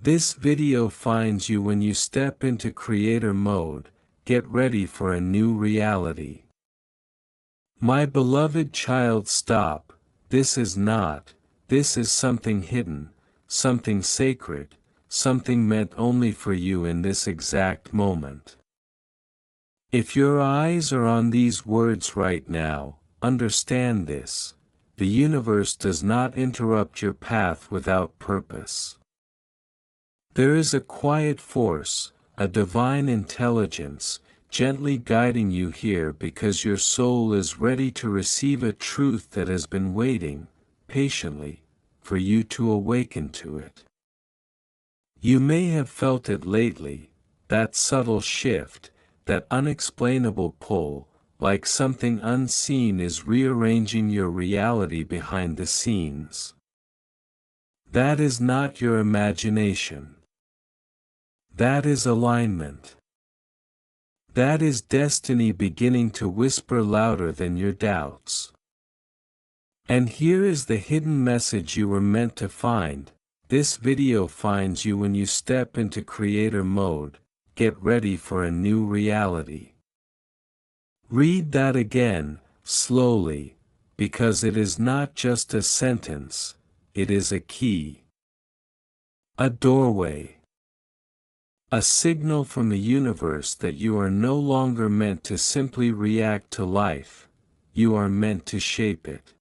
This video finds you when you step into creator mode. Get ready for a new reality. My beloved child, stop. This is not. This is something hidden, something sacred, something meant only for you in this exact moment. If your eyes are on these words right now, understand this. The universe does not interrupt your path without purpose. There is a quiet force, a divine intelligence, gently guiding you here because your soul is ready to receive a truth that has been waiting, patiently, for you to awaken to it. You may have felt it lately, that subtle shift, that unexplainable pull, like something unseen is rearranging your reality behind the scenes. That is not your imagination. That is alignment. That is destiny beginning to whisper louder than your doubts. And here is the hidden message you were meant to find. This video finds you when you step into creator mode. Get ready for a new reality. Read that again, slowly, because it is not just a sentence, it is a key. A doorway. A signal from the universe that you are no longer meant to simply react to life, you are meant to shape it.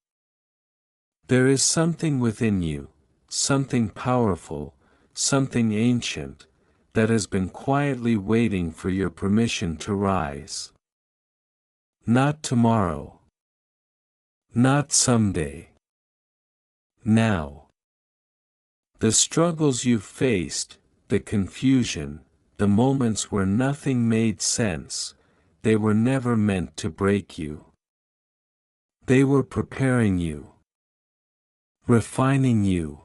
There is something within you, something powerful, something ancient, that has been quietly waiting for your permission to rise. Not tomorrow. Not someday. Now. The struggles you've faced, the confusion, the moments where nothing made sense, they were never meant to break you. They were preparing you, refining you,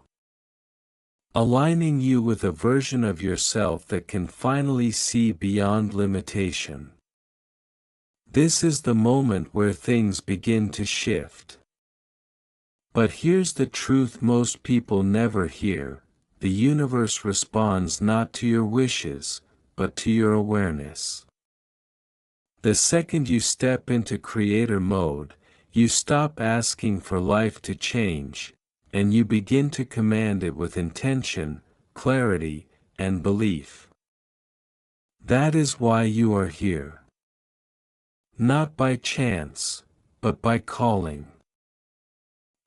aligning you with a version of yourself that can finally see beyond limitation. This is the moment where things begin to shift. But here's the truth most people never hear. The universe responds not to your wishes, but to your awareness. The second you step into creator mode, you stop asking for life to change, and you begin to command it with intention, clarity, and belief. That is why you are here. Not by chance, but by calling.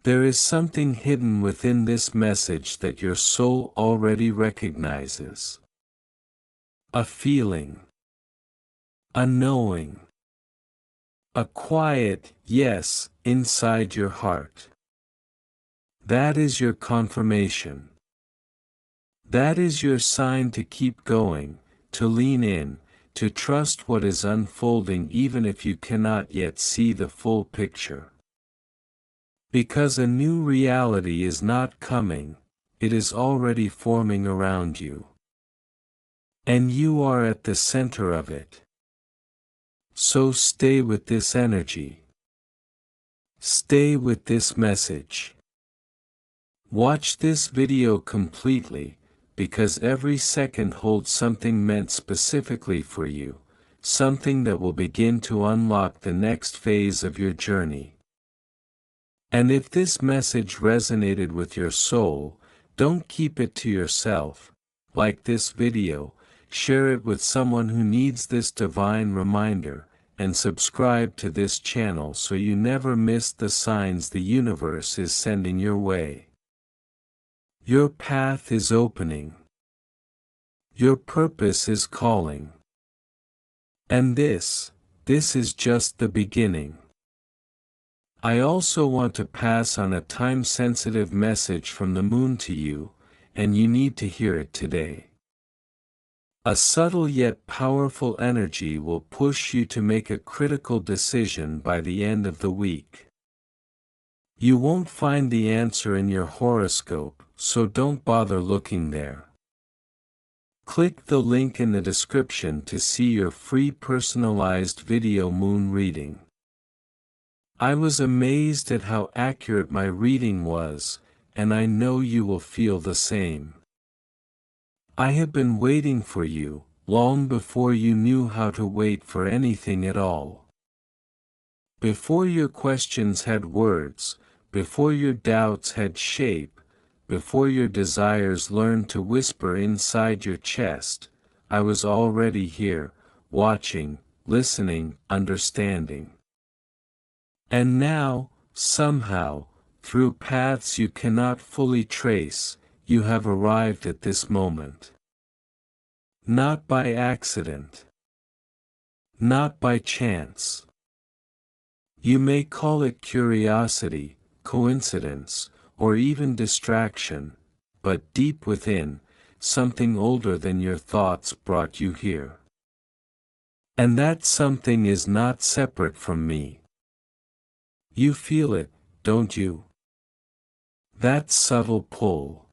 There is something hidden within this message that your soul already recognizes. A feeling. A knowing. A quiet yes inside your heart. That is your confirmation. That is your sign to keep going, to lean in, to trust what is unfolding even if you cannot yet see the full picture. Because a new reality is not coming, it is already forming around you. And you are at the center of it. So stay with this energy. Stay with this message. Watch this video completely, because every second holds something meant specifically for you, something that will begin to unlock the next phase of your journey. And if this message resonated with your soul, don't keep it to yourself. Like this video, share it with someone who needs this divine reminder, and subscribe to this channel so you never miss the signs the universe is sending your way. Your path is opening. Your purpose is calling. And this is just the beginning. I also want to pass on a time-sensitive message from the moon to you, and you need to hear it today. A subtle yet powerful energy will push you to make a critical decision by the end of the week. You won't find the answer in your horoscope, so don't bother looking there. Click the link in the description to see your free personalized video moon reading. I was amazed at how accurate my reading was, and I know you will feel the same. I have been waiting for you, long before you knew how to wait for anything at all. Before your questions had words, before your doubts had shape, before your desires learned to whisper inside your chest, I was already here, watching, listening, understanding. And now, somehow, through paths you cannot fully trace, you have arrived at this moment. Not by accident. Not by chance. You may call it curiosity, coincidence, or even distraction, but deep within, something older than your thoughts brought you here. And that something is not separate from me. You feel it, don't you? That subtle pull.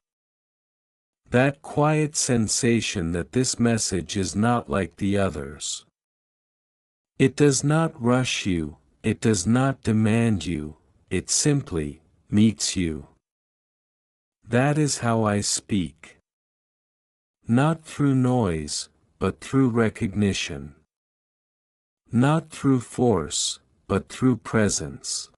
That quiet sensation that this message is not like the others. It does not rush you, it does not demand you, it simply meets you. That is how I speak. Not through noise, but through recognition. Not through force, but through presence.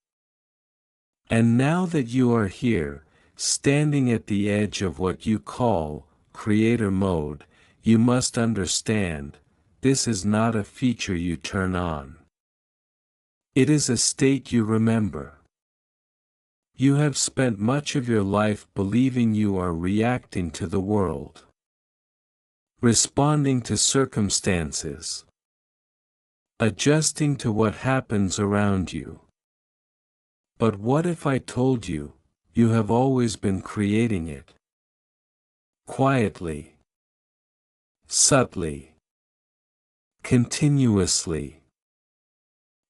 And now that you are here, standing at the edge of what you call creator mode, you must understand, this is not a feature you turn on. It is a state you remember. You have spent much of your life believing you are reacting to the world, responding to circumstances, adjusting to what happens around you. But what if I told you, you have always been creating it? Quietly, subtly, continuously.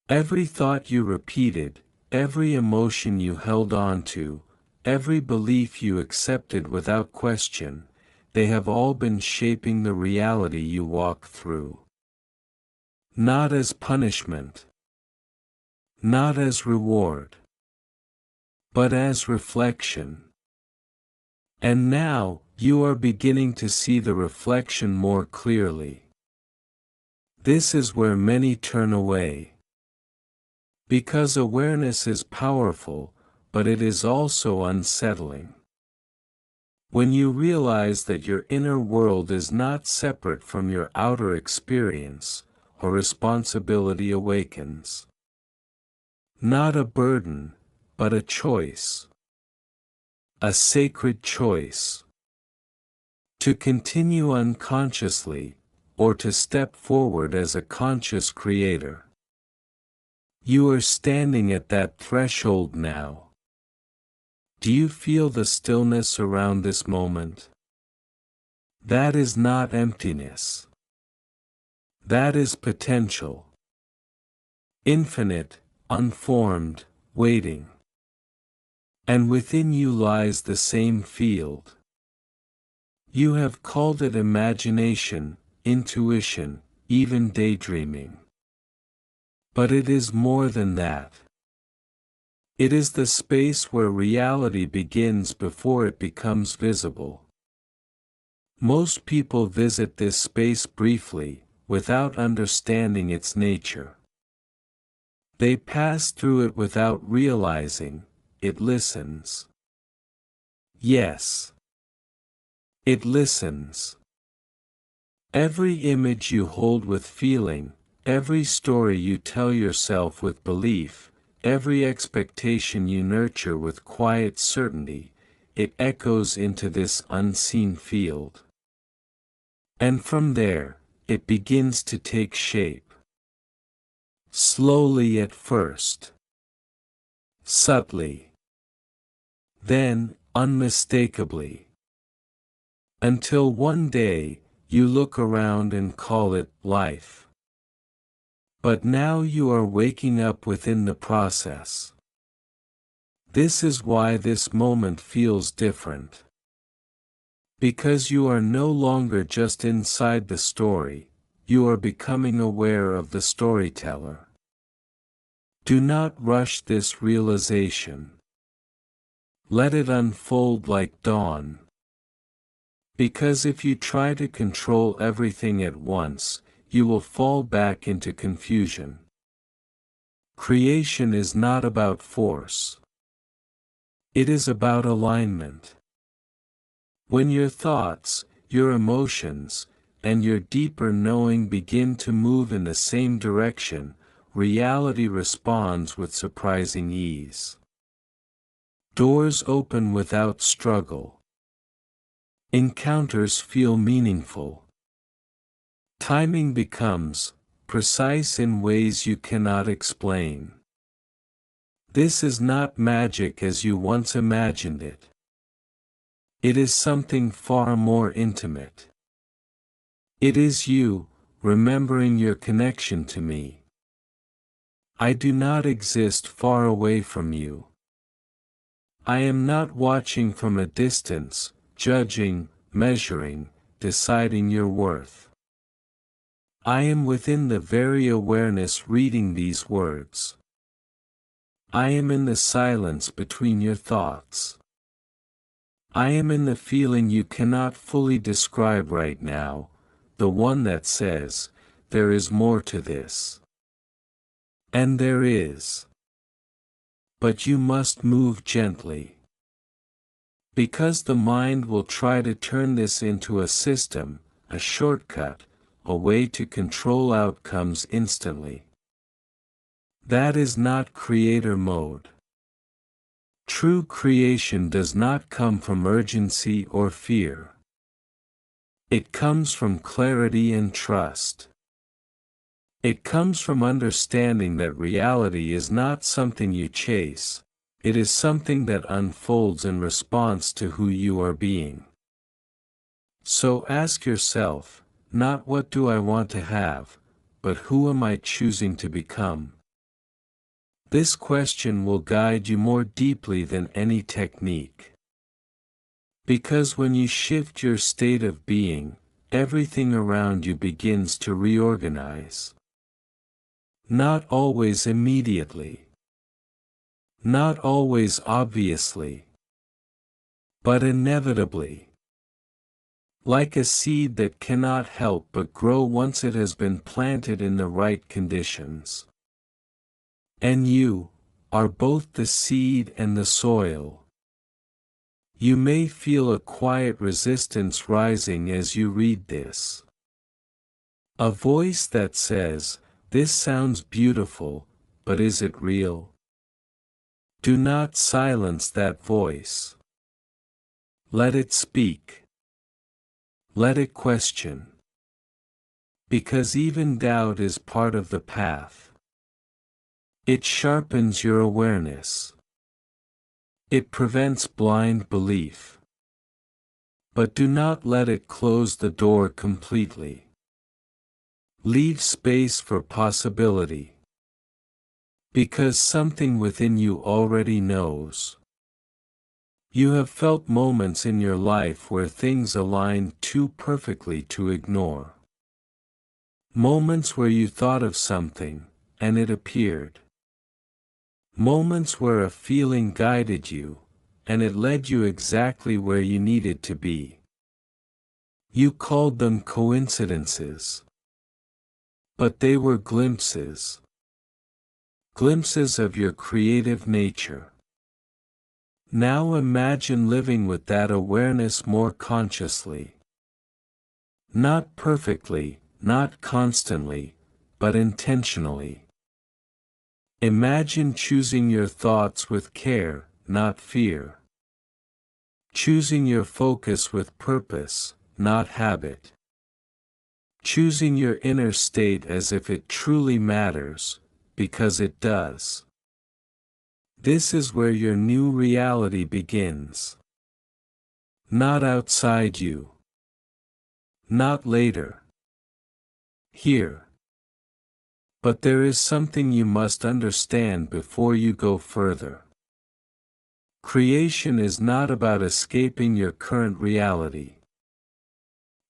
Every thought you repeated, every emotion you held on to, every belief you accepted without question, they have all been shaping the reality you walk through. Not as punishment, not as reward, but as reflection. And now, you are beginning to see the reflection more clearly. This is where many turn away. Because awareness is powerful, but it is also unsettling. When you realize that your inner world is not separate from your outer experience, a responsibility awakens. Not a burden, but a choice. A sacred choice. To continue unconsciously, or to step forward as a conscious creator. You are standing at that threshold now. Do you feel the stillness around this moment? That is not emptiness. That is potential. Infinite, unformed, waiting. And within you lies the same field. You have called it imagination, intuition, even daydreaming. But it is more than that. It is the space where reality begins before it becomes visible. Most people visit this space briefly, without understanding its nature. They pass through it without realizing, it listens. Yes. It listens. Every image you hold with feeling, every story you tell yourself with belief, every expectation you nurture with quiet certainty, it echoes into this unseen field. And from there, it begins to take shape. Slowly at first. Subtly. Then, unmistakably. Until one day, you look around and call it life. But now you are waking up within the process. This is why this moment feels different. Because you are no longer just inside the story, you are becoming aware of the storyteller. Do not rush this realization. Let it unfold like dawn. Because if you try to control everything at once, you will fall back into confusion. Creation is not about force. It is about alignment. When your thoughts, your emotions, and your deeper knowing begin to move in the same direction, reality responds with surprising ease. Doors open without struggle. Encounters feel meaningful. Timing becomes precise in ways you cannot explain. This is not magic as you once imagined it. It is something far more intimate. It is you, remembering your connection to me. I do not exist far away from you. I am not watching from a distance, judging, measuring, deciding your worth. I am within the very awareness reading these words. I am in the silence between your thoughts. I am in the feeling you cannot fully describe right now, the one that says, there is more to this. And there is. But you must move gently. Because the mind will try to turn this into a system, a shortcut, a way to control outcomes instantly. That is not creator mode. True creation does not come from urgency or fear. It comes from clarity and trust. It comes from understanding that reality is not something you chase, it is something that unfolds in response to who you are being. So ask yourself, not what do I want to have, but who am I choosing to become? This question will guide you more deeply than any technique. Because when you shift your state of being, everything around you begins to reorganize. Not always immediately. Not always obviously. But inevitably. Like a seed that cannot help but grow once it has been planted in the right conditions. And you are both the seed and the soil. You may feel a quiet resistance rising as you read this. A voice that says, "This sounds beautiful, but is it real?" Do not silence that voice. Let it speak. Let it question. Because even doubt is part of the path. It sharpens your awareness. It prevents blind belief. But do not let it close the door completely. Leave space for possibility. Because something within you already knows. You have felt moments in your life where things aligned too perfectly to ignore. Moments where you thought of something, and it appeared. Moments where a feeling guided you, and it led you exactly where you needed to be. You called them coincidences. But they were glimpses. Glimpses of your creative nature. Now imagine living with that awareness more consciously. Not perfectly, not constantly, but intentionally. Imagine choosing your thoughts with care, not fear. Choosing your focus with purpose, not habit. Choosing your inner state as if it truly matters, because it does. This is where your new reality begins. Not outside you. Not later. Here. But there is something you must understand before you go further. Creation is not about escaping your current reality.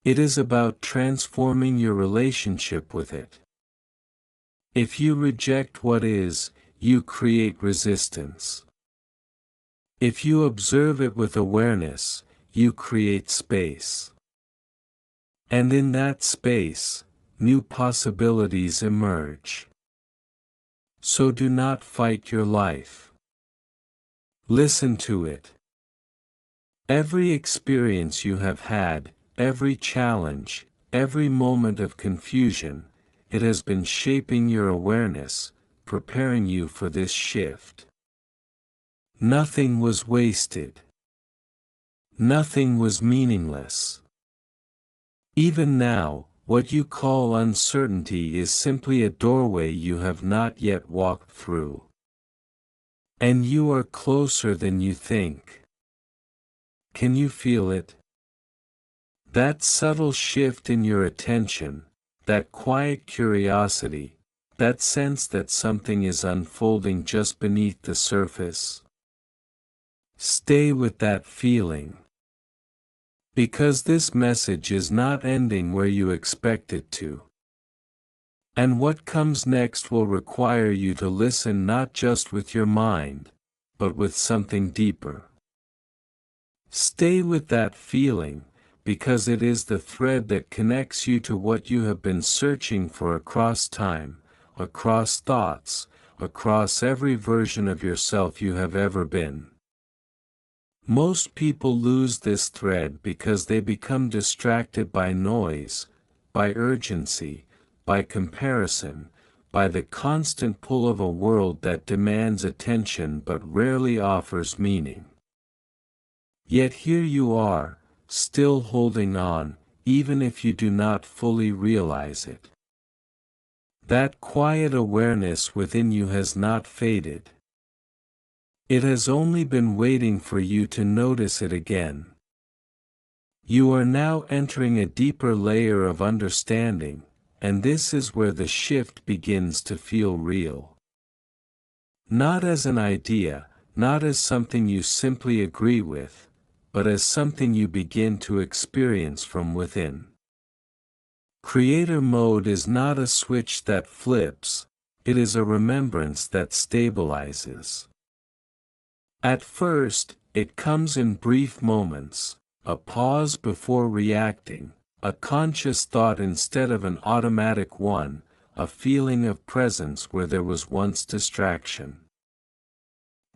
It is about transforming your relationship with it. If you reject what is, you create resistance. If you observe it with awareness, you create space. And in that space, new possibilities emerge. So do not fight your life. Listen to it. Every experience you have had, every challenge, every moment of confusion, it has been shaping your awareness, preparing you for this shift. Nothing was wasted. Nothing was meaningless. Even now, what you call uncertainty is simply a doorway you have not yet walked through. And you are closer than you think. Can you feel it? That subtle shift in your attention, that quiet curiosity, that sense that something is unfolding just beneath the surface. Stay with that feeling. Because this message is not ending where you expect it to. And what comes next will require you to listen not just with your mind, but with something deeper. Stay with that feeling, because it is the thread that connects you to what you have been searching for across time, across thoughts, across every version of yourself you have ever been. Most people lose this thread because they become distracted by noise, by urgency, by comparison, by the constant pull of a world that demands attention but rarely offers meaning. Yet here you are, still holding on, even if you do not fully realize it. That quiet awareness within you has not faded. It has only been waiting for you to notice it again. You are now entering a deeper layer of understanding, and this is where the shift begins to feel real. Not as an idea, not as something you simply agree with, but as something you begin to experience from within. Creator mode is not a switch that flips, it is a remembrance that stabilizes. At first, it comes in brief moments, a pause before reacting, a conscious thought instead of an automatic one, a feeling of presence where there was once distraction.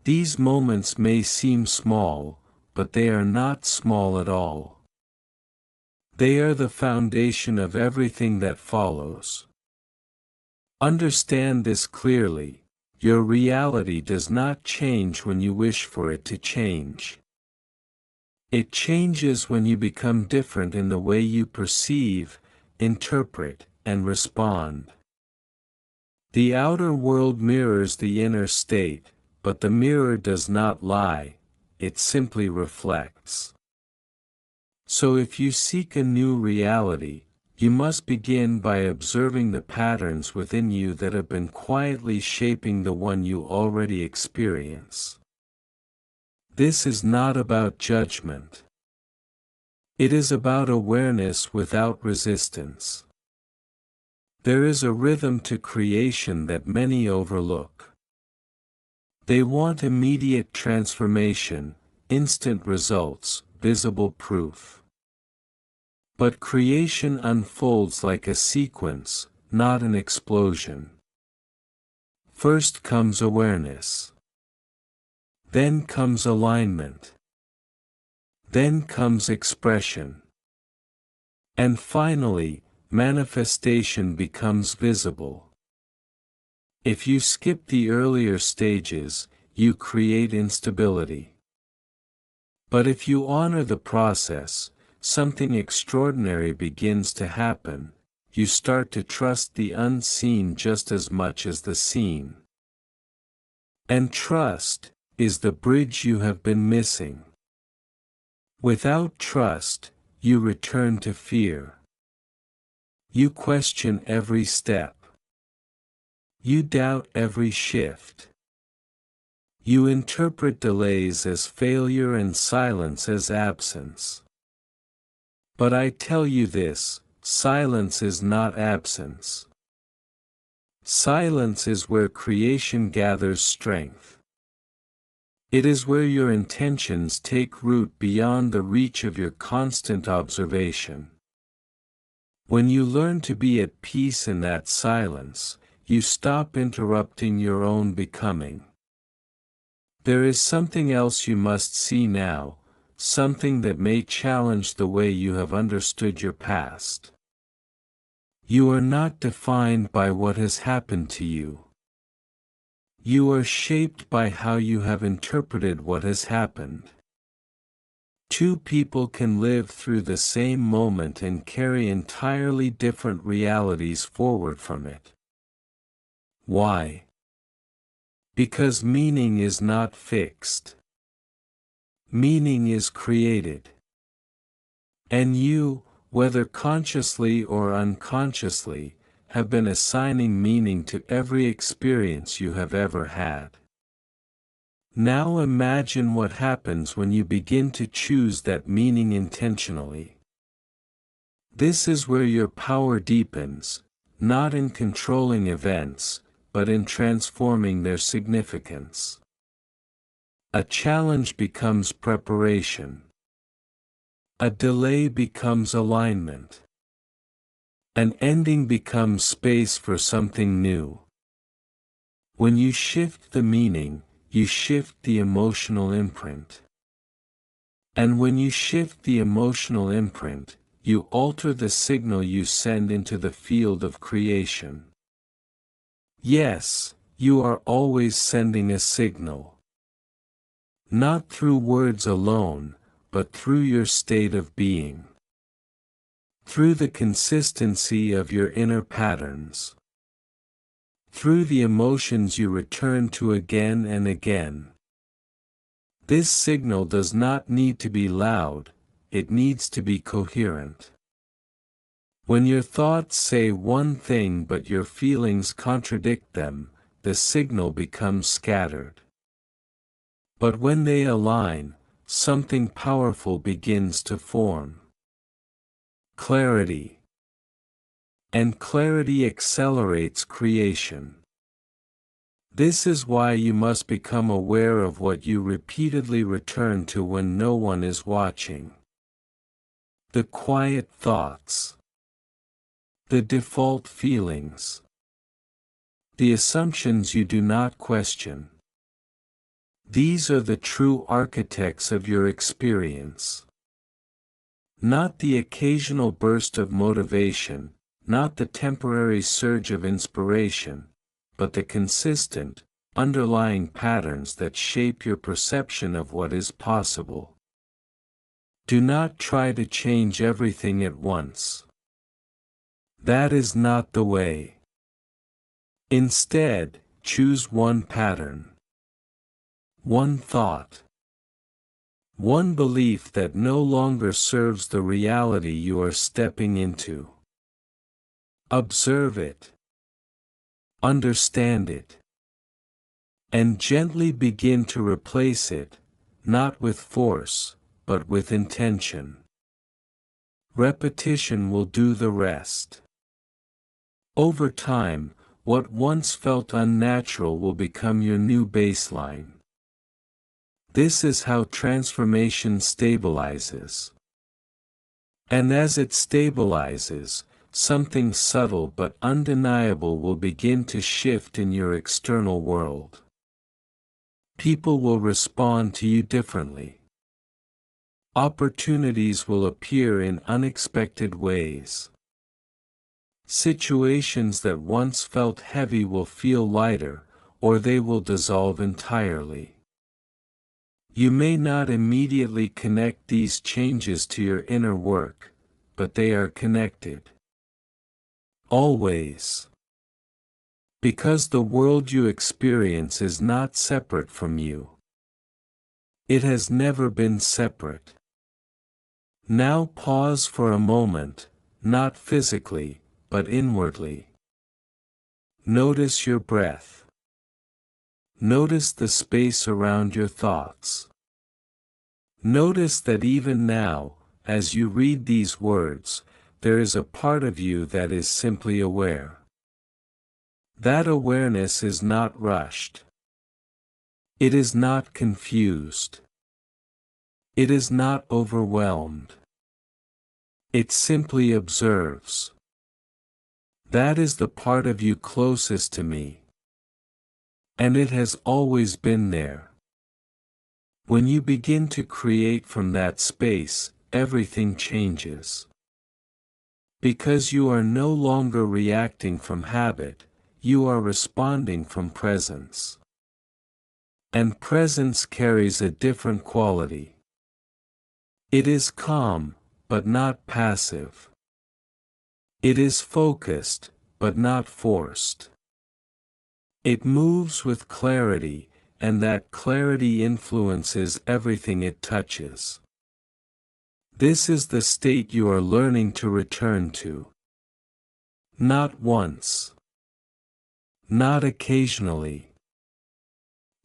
These moments may seem small, but they are not small at all. They are the foundation of everything that follows. Understand this clearly. Your reality does not change when you wish for it to change. It changes when you become different in the way you perceive, interpret, and respond. The outer world mirrors the inner state, but the mirror does not lie, it simply reflects. So if you seek a new reality, you must begin by observing the patterns within you that have been quietly shaping the one you already experience. This is not about judgment. It is about awareness without resistance. There is a rhythm to creation that many overlook. They want immediate transformation, instant results, visible proof. But creation unfolds like a sequence, not an explosion. First comes awareness. Then comes alignment. Then comes expression. And finally, manifestation becomes visible. If you skip the earlier stages, you create instability. But if you honor the process, something extraordinary begins to happen. You start to trust the unseen just as much as the seen. And trust is the bridge you have been missing. Without trust, you return to fear. You question every step. You doubt every shift. You interpret delays as failure and silence as absence. But I tell you this, silence is not absence. Silence is where creation gathers strength. It is where your intentions take root beyond the reach of your constant observation. When you learn to be at peace in that silence, you stop interrupting your own becoming. There is something else you must see now, something that may challenge the way you have understood your past. You are not defined by what has happened to you. You are shaped by how you have interpreted what has happened. Two people can live through the same moment and carry entirely different realities forward from it. Why? Because meaning is not fixed. Meaning is created. And you, whether consciously or unconsciously, have been assigning meaning to every experience you have ever had. Now imagine what happens when you begin to choose that meaning intentionally. This is where your power deepens, not in controlling events, but in transforming their significance. A challenge becomes preparation. A delay becomes alignment. An ending becomes space for something new. When you shift the meaning, you shift the emotional imprint. And when you shift the emotional imprint, you alter the signal you send into the field of creation. Yes, you are always sending a signal. Not through words alone, but through your state of being. Through the consistency of your inner patterns. Through the emotions you return to again and again. This signal does not need to be loud, it needs to be coherent. When your thoughts say one thing but your feelings contradict them, the signal becomes scattered. But when they align, something powerful begins to form. Clarity. And clarity accelerates creation. This is why you must become aware of what you repeatedly return to when no one is watching. The quiet thoughts. The default feelings. The assumptions you do not question. These are the true architects of your experience. Not the occasional burst of motivation, not the temporary surge of inspiration, but the consistent, underlying patterns that shape your perception of what is possible. Do not try to change everything at once. That is not the way. Instead, choose one pattern. One thought. One belief that no longer serves the reality you are stepping into. Observe it. Understand it. And gently begin to replace it, not with force, but with intention. Repetition will do the rest. Over time, what once felt unnatural will become your new baseline. This is how transformation stabilizes. And as it stabilizes, something subtle but undeniable will begin to shift in your external world. People will respond to you differently. Opportunities will appear in unexpected ways. Situations that once felt heavy will feel lighter, or they will dissolve entirely. You may not immediately connect these changes to your inner work, but they are connected. Always. Because the world you experience is not separate from you. It has never been separate. Now pause for a moment, not physically, but inwardly. Notice your breath. Notice the space around your thoughts. Notice that even now, as you read these words, there is a part of you that is simply aware. That awareness is not rushed. It is not confused. It is not overwhelmed. It simply observes. That is the part of you closest to me. And it has always been there. When you begin to create from that space, everything changes. Because you are no longer reacting from habit, you are responding from presence. And presence carries a different quality. It is calm, but not passive. It is focused, but not forced. It moves with clarity, and that clarity influences everything it touches. This is the state you are learning to return to. Not once. Not occasionally.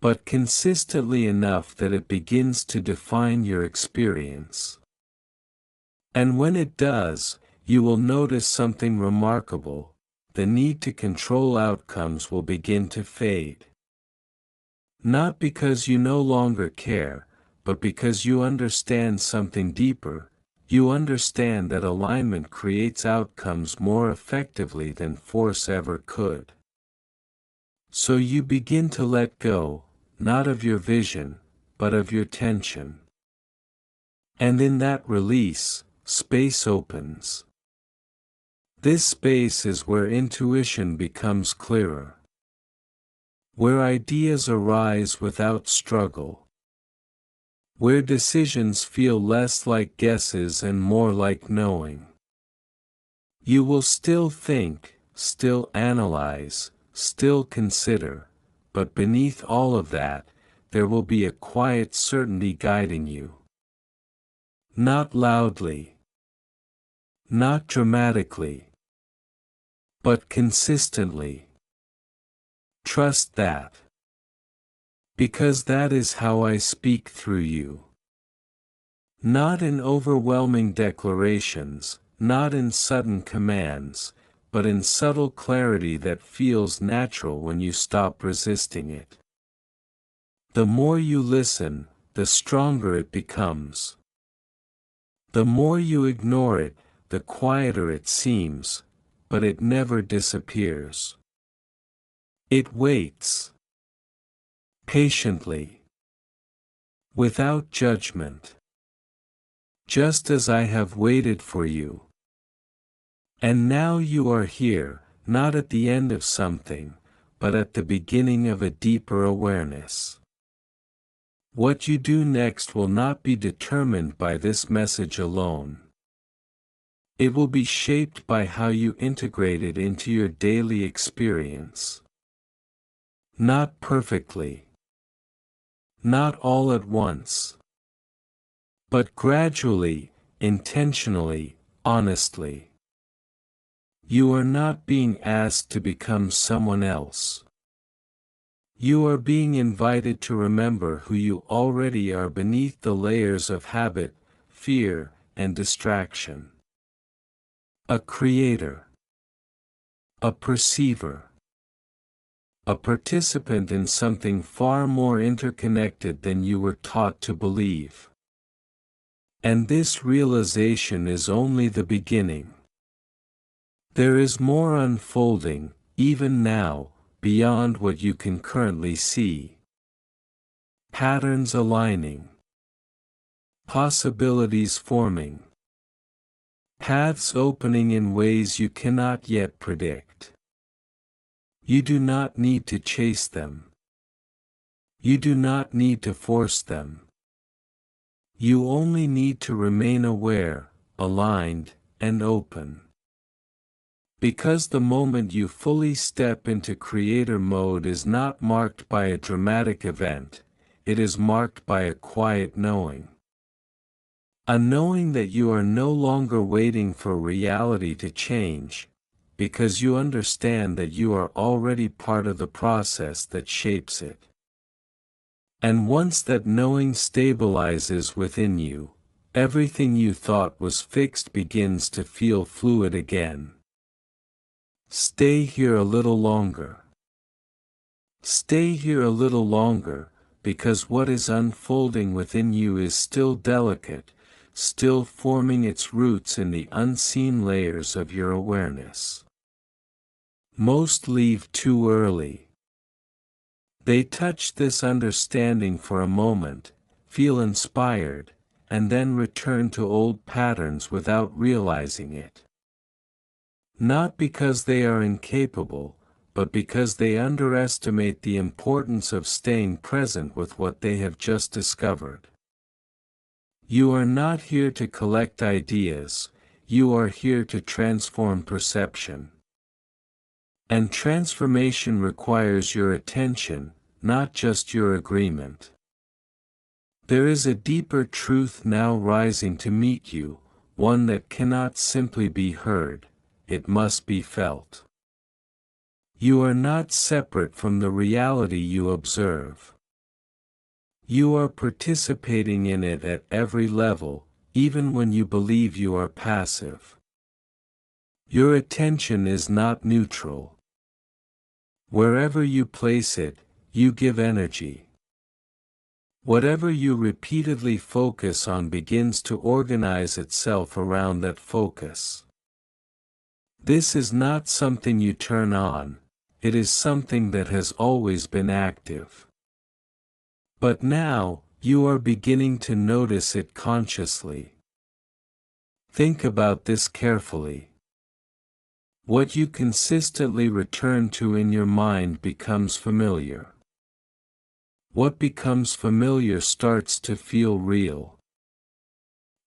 But consistently enough that it begins to define your experience. And when it does, you will notice something remarkable. The need to control outcomes will begin to fade. Not because you no longer care, but because you understand something deeper. You understand that alignment creates outcomes more effectively than force ever could. So you begin to let go, not of your vision, but of your tension. And in that release, space opens. This space is where intuition becomes clearer. Where ideas arise without struggle. Where decisions feel less like guesses and more like knowing. You will still think, still analyze, still consider, but beneath all of that, there will be a quiet certainty guiding you. Not loudly. Not dramatically. But consistently. Trust that. Because that is how I speak through you. Not in overwhelming declarations, not in sudden commands, but in subtle clarity that feels natural when you stop resisting it. The more you listen, the stronger it becomes. The more you ignore it, the quieter it seems, but it never disappears. It waits. Patiently. Without judgment. Just as I have waited for you. And now you are here, not at the end of something, but at the beginning of a deeper awareness. What you do next will not be determined by this message alone. It will be shaped by how you integrate it into your daily experience. Not perfectly. Not all at once. But gradually, intentionally, honestly. You are not being asked to become someone else. You are being invited to remember who you already are beneath the layers of habit, fear, and distraction. A creator. A perceiver. A participant in something far more interconnected than you were taught to believe. And this realization is only the beginning. There is more unfolding, even now, beyond what you can currently see. Patterns aligning. Possibilities forming. Paths opening in ways you cannot yet predict. You do not need to chase them. You do not need to force them. You only need to remain aware, aligned, and open. Because the moment you fully step into creator mode is not marked by a dramatic event, it is marked by a quiet knowing. A knowing that you are no longer waiting for reality to change, because you understand that you are already part of the process that shapes it. And once that knowing stabilizes within you, everything you thought was fixed begins to feel fluid again. Stay here a little longer. Stay here a little longer, because what is unfolding within you is still delicate, still forming its roots in the unseen layers of your awareness. Most leave too early. They touch this understanding for a moment, feel inspired, and then return to old patterns without realizing it. Not because they are incapable, but because they underestimate the importance of staying present with what they have just discovered. You are not here to collect ideas, you are here to transform perception. And transformation requires your attention, not just your agreement. There is a deeper truth now rising to meet you, one that cannot simply be heard, it must be felt. You are not separate from the reality you observe. You are participating in it at every level, even when you believe you are passive. Your attention is not neutral. Wherever you place it, you give energy. Whatever you repeatedly focus on begins to organize itself around that focus. This is not something you turn on, it is something that has always been active. But now, you are beginning to notice it consciously. Think about this carefully. What you consistently return to in your mind becomes familiar. What becomes familiar starts to feel real.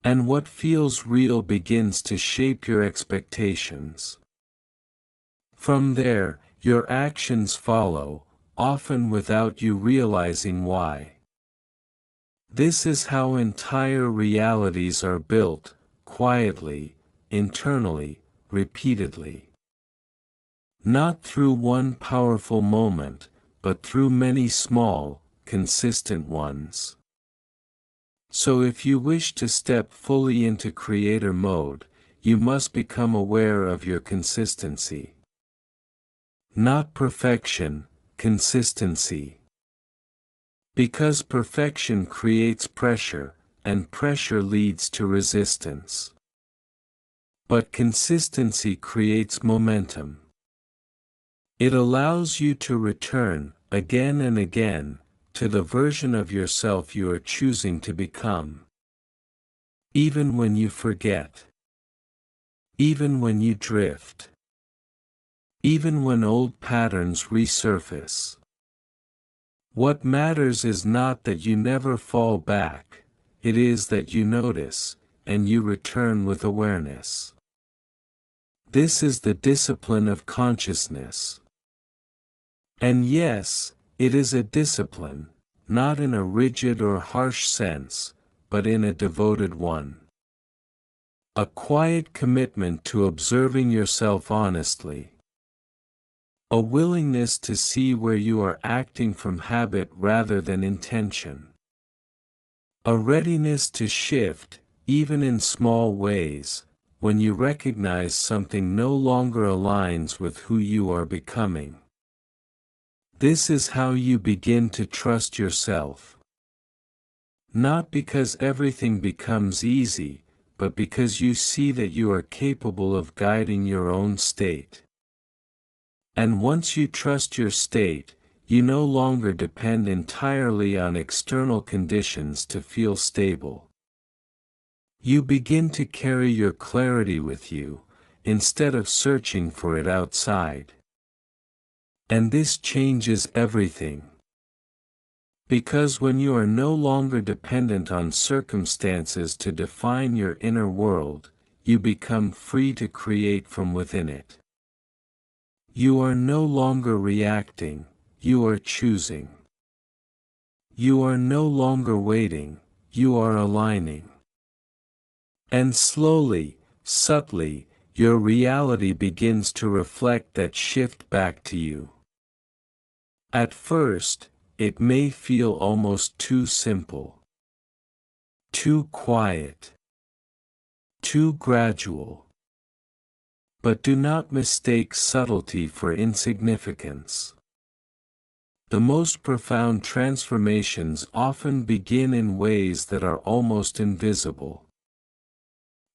And what feels real begins to shape your expectations. From there, your actions follow, often without you realizing why. This is how entire realities are built, quietly, internally, repeatedly. Not through one powerful moment, but through many small, consistent ones. So if you wish to step fully into creator mode, you must become aware of your consistency. Not perfection, consistency. Because perfection creates pressure, and pressure leads to resistance. But consistency creates momentum. It allows you to return, again and again, to the version of yourself you are choosing to become. Even when you forget. Even when you drift. Even when old patterns resurface. What matters is not that you never fall back, it is that you notice, and you return with awareness. This is the discipline of consciousness. And yes, it is a discipline, not in a rigid or harsh sense, but in a devoted one. A quiet commitment to observing yourself honestly. A willingness to see where you are acting from habit rather than intention. A readiness to shift, even in small ways, when you recognize something no longer aligns with who you are becoming. This is how you begin to trust yourself. Not because everything becomes easy, but because you see that you are capable of guiding your own state. And once you trust your state, you no longer depend entirely on external conditions to feel stable. You begin to carry your clarity with you, instead of searching for it outside. And this changes everything. Because when you are no longer dependent on circumstances to define your inner world, you become free to create from within it. You are no longer reacting, you are choosing. You are no longer waiting, you are aligning. And slowly, subtly, your reality begins to reflect that shift back to you. At first, it may feel almost too simple. Too quiet. Too gradual. But do not mistake subtlety for insignificance. The most profound transformations often begin in ways that are almost invisible.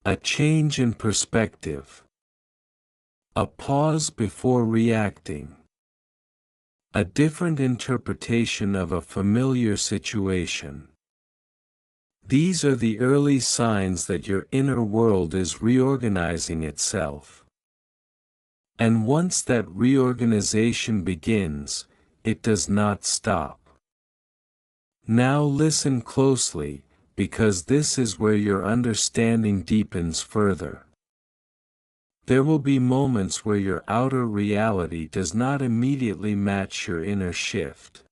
A change in perspective. A pause before reacting. A different interpretation of a familiar situation. These are the early signs that your inner world is reorganizing itself. And once that reorganization begins, it does not stop. Now listen closely, because this is where your understanding deepens further. There will be moments where your outer reality does not immediately match your inner shift.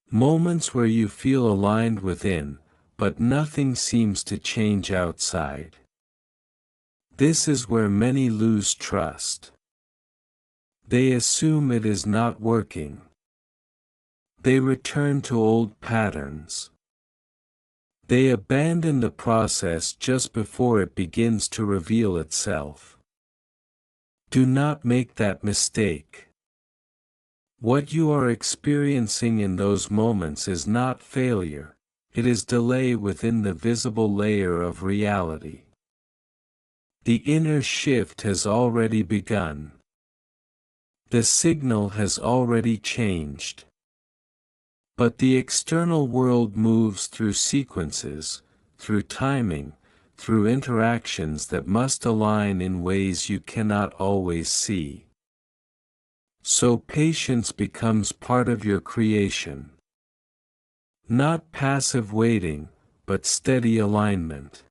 Moments where you feel aligned within, but nothing seems to change outside. This is where many lose trust. They assume it is not working. They return to old patterns. They abandon the process just before it begins to reveal itself. Do not make that mistake. What you are experiencing in those moments is not failure, it is delay within the visible layer of reality. The inner shift has already begun. The signal has already changed. But the external world moves through sequences, through timing, through interactions that must align in ways you cannot always see. So patience becomes part of your creation. Not passive waiting, but steady alignment.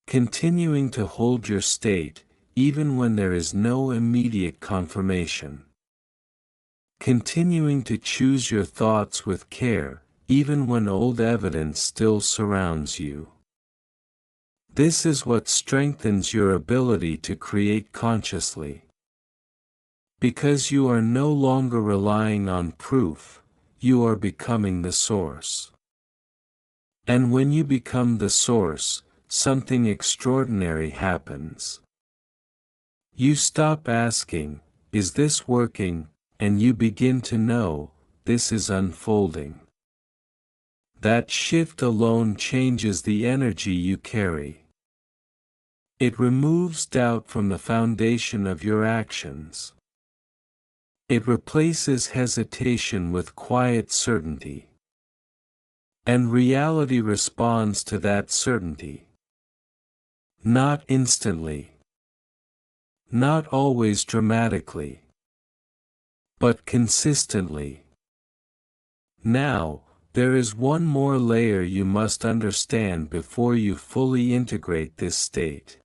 Continuing to hold your state, even when there is no immediate confirmation. Continuing to choose your thoughts with care, even when old evidence still surrounds you. This is what strengthens your ability to create consciously. Because you are no longer relying on proof, you are becoming the source. And when you become the source, something extraordinary happens. You stop asking, "Is this working?" and you begin to know, this is unfolding. That shift alone changes the energy you carry. It removes doubt from the foundation of your actions. It replaces hesitation with quiet certainty. And reality responds to that certainty. Not instantly. Not always dramatically. But consistently. Now, there is one more layer you must understand before you fully integrate this state.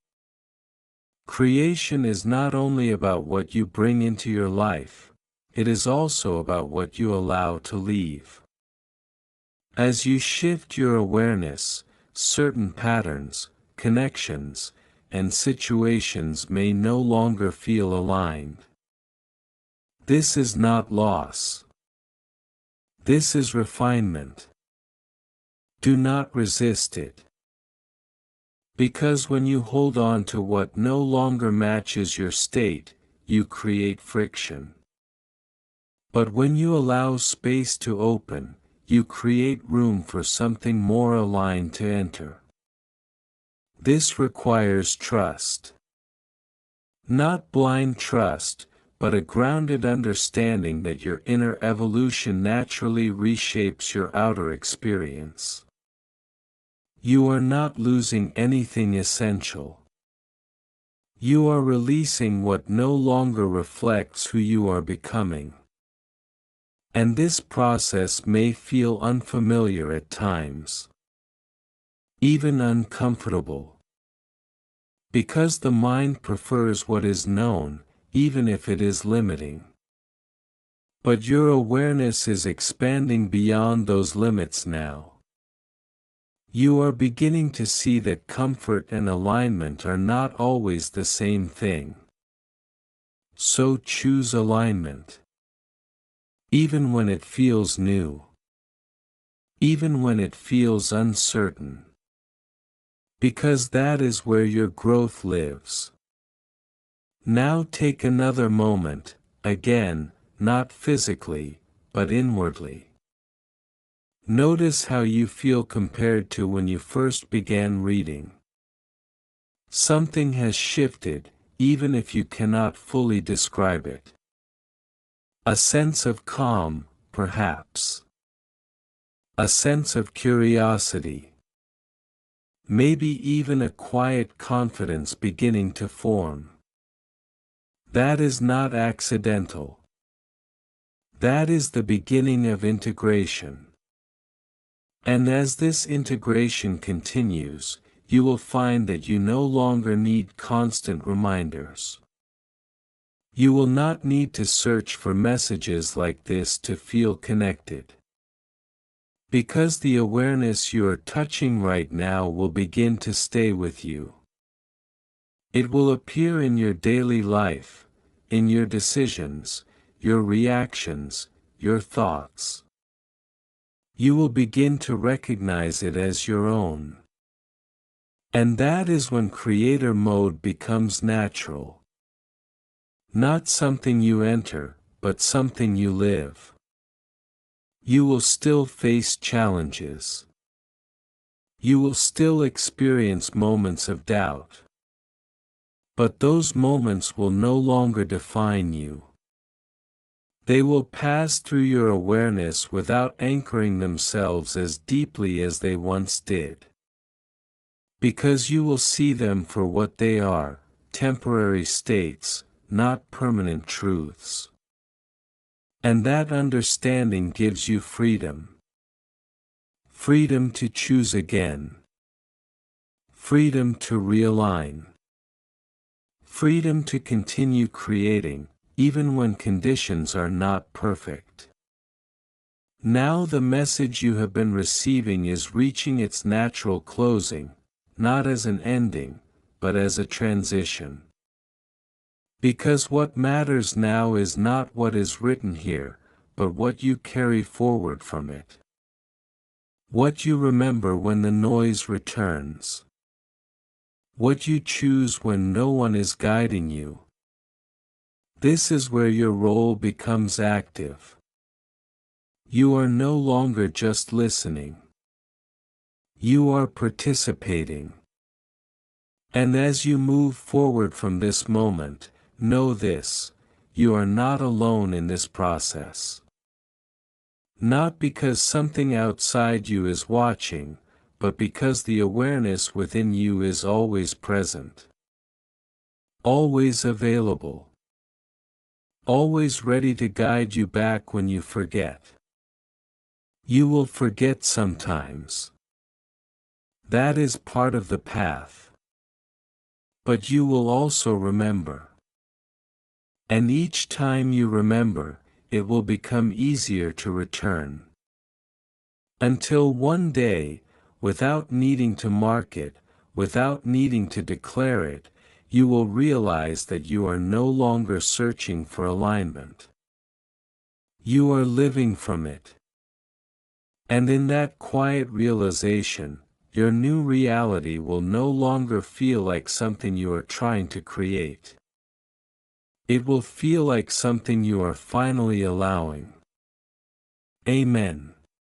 Creation is not only about what you bring into your life, it is also about what you allow to leave. As you shift your awareness, certain patterns, connections, and situations may no longer feel aligned. This is not loss. This is refinement. Do not resist it. Because when you hold on to what no longer matches your state, you create friction. But when you allow space to open, you create room for something more aligned to enter. This requires trust. Not blind trust, but a grounded understanding that your inner evolution naturally reshapes your outer experience. You are not losing anything essential. You are releasing what no longer reflects who you are becoming. And this process may feel unfamiliar at times. Even uncomfortable. Because the mind prefers what is known, even if it is limiting. But your awareness is expanding beyond those limits now. You are beginning to see that comfort and alignment are not always the same thing. So choose alignment. Even when it feels new. Even when it feels uncertain. Because that is where your growth lives. Now take another moment, again, not physically, but inwardly. Notice how you feel compared to when you first began reading. Something has shifted, even if you cannot fully describe it. A sense of calm, perhaps. A sense of curiosity. Maybe even a quiet confidence beginning to form. That is not accidental. That is the beginning of integration. And as this integration continues, you will find that you no longer need constant reminders. You will not need to search for messages like this to feel connected. Because the awareness you are touching right now will begin to stay with you. It will appear in your daily life, in your decisions, your reactions, your thoughts. You will begin to recognize it as your own. And that is when creator mode becomes natural. Not something you enter, but something you live. You will still face challenges. You will still experience moments of doubt. But those moments will no longer define you. They will pass through your awareness without anchoring themselves as deeply as they once did. Because you will see them for what they are, temporary states, not permanent truths. And that understanding gives you freedom. Freedom to choose again. Freedom to realign. Freedom to continue creating, even when conditions are not perfect. Now the message you have been receiving is reaching its natural closing, not as an ending, but as a transition. Because what matters now is not what is written here, but what you carry forward from it. What you remember when the noise returns. What you choose when no one is guiding you. This is where your role becomes active. You are no longer just listening. You are participating. And as you move forward from this moment, know this: you are not alone in this process. Not because something outside you is watching, but because the awareness within you is always present. Always available. Always ready to guide you back when you forget. You will forget sometimes. That is part of the path. But you will also remember. And each time you remember, it will become easier to return. Until one day, without needing to mark it, without needing to declare it, you will realize that you are no longer searching for alignment. You are living from it. And in that quiet realization, your new reality will no longer feel like something you are trying to create. It will feel like something you are finally allowing. Amen.